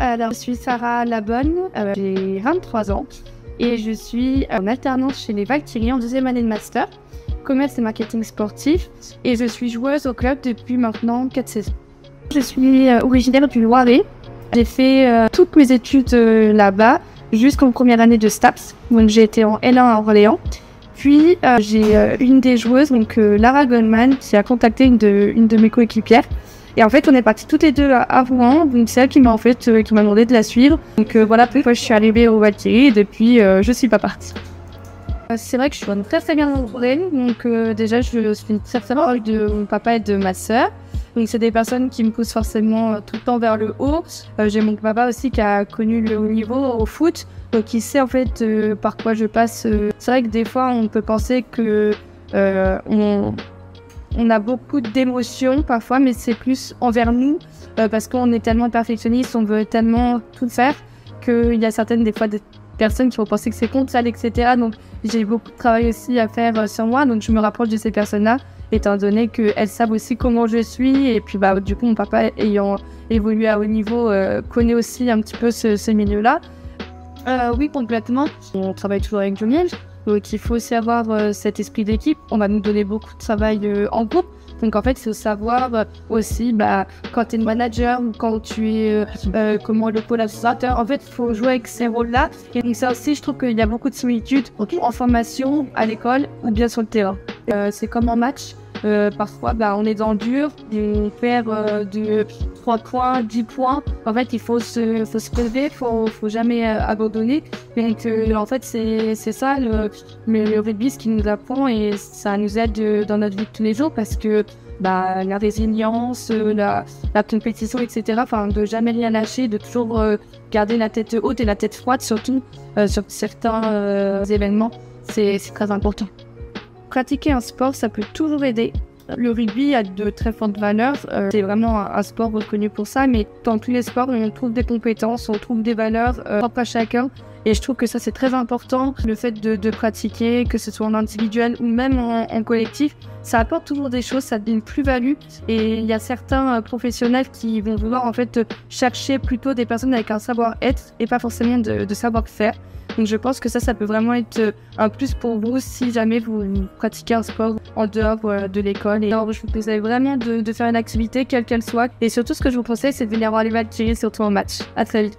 Alors, je suis Sarah Labonne, j'ai 23 ans et je suis en alternance chez les Valkyries en deuxième année de master, commerce et marketing sportif, et je suis joueuse au club depuis maintenant 4 saisons. Je suis originaire du Loiret. J'ai fait toutes mes études là-bas jusqu'en première année de STAPS, donc j'ai été en L1 à Orléans. Puis j'ai une des joueuses, donc Lara Goldman, qui a contacté une de mes coéquipières. Et en fait, on est partis toutes les deux à Rouen, donc c'est elle qui m'a demandé de la suivre. Donc voilà pourquoi je suis arrivée au Valkyries et depuis, je suis pas partie. C'est vrai que je suis très bien entourée, donc déjà je suis très proche de mon papa et de ma sœur. Donc c'est des personnes qui me poussent forcément tout le temps vers le haut. J'ai mon papa aussi qui a connu le haut niveau au foot, donc qui sait en fait par quoi je passe. C'est vrai que des fois on peut penser que on a beaucoup d'émotions parfois, mais c'est plus envers nous parce qu'on est tellement perfectionniste, on veut tellement tout faire qu'il y a certaines des fois des personnes qui vont penser que c'est contre ça, etc. Donc j'ai beaucoup de travail aussi à faire sur moi, donc je me rapproche de ces personnes-là, étant donné qu'elles savent aussi comment je suis, et puis du coup mon papa ayant évolué à haut niveau connaît aussi un petit peu ce milieu-là. Oui, complètement. On travaille toujours avec Jomien, donc il faut aussi avoir cet esprit d'équipe. On va nous donner beaucoup de travail en groupe. Donc en fait, il faut savoir aussi quand tu es le manager ou quand tu es le collaborateur. En fait, il faut jouer avec ces rôles-là. Et donc ça aussi, je trouve qu'il y a beaucoup de similitudes en formation, à l'école ou bien sur le terrain. C'est comme en match. Parfois, on est dans le dur, on perd de 3 points, 10 points. En fait, il faut se relever, faut jamais abandonner. Donc, en fait, c'est ça le rugby, ce qui nous apprend, et ça nous aide dans notre vie de tous les jours parce que la résilience, la compétition, etc. Enfin, de jamais rien lâcher, de toujours garder la tête haute et la tête froide, surtout sur certains événements, c'est très important. Pratiquer un sport, ça peut toujours aider. Le rugby a de très fortes valeurs. C'est vraiment un sport reconnu pour ça, mais dans tous les sports, on trouve des compétences, on trouve des valeurs propres à chacun. Et je trouve que ça, c'est très important. Le fait de pratiquer, que ce soit en individuel ou même en collectif, ça apporte toujours des choses, ça donne une plus-value. Et il y a certains professionnels qui vont vouloir en fait chercher plutôt des personnes avec un savoir-être et pas forcément de savoir-faire. Donc je pense que ça peut vraiment être un plus pour vous si jamais vous pratiquez un sport en dehors de l'école. Et alors, je vous conseille vraiment de faire une activité, quelle qu'elle soit. Et surtout, ce que je vous conseille, c'est de venir voir les Valkyries, surtout en match. À très vite.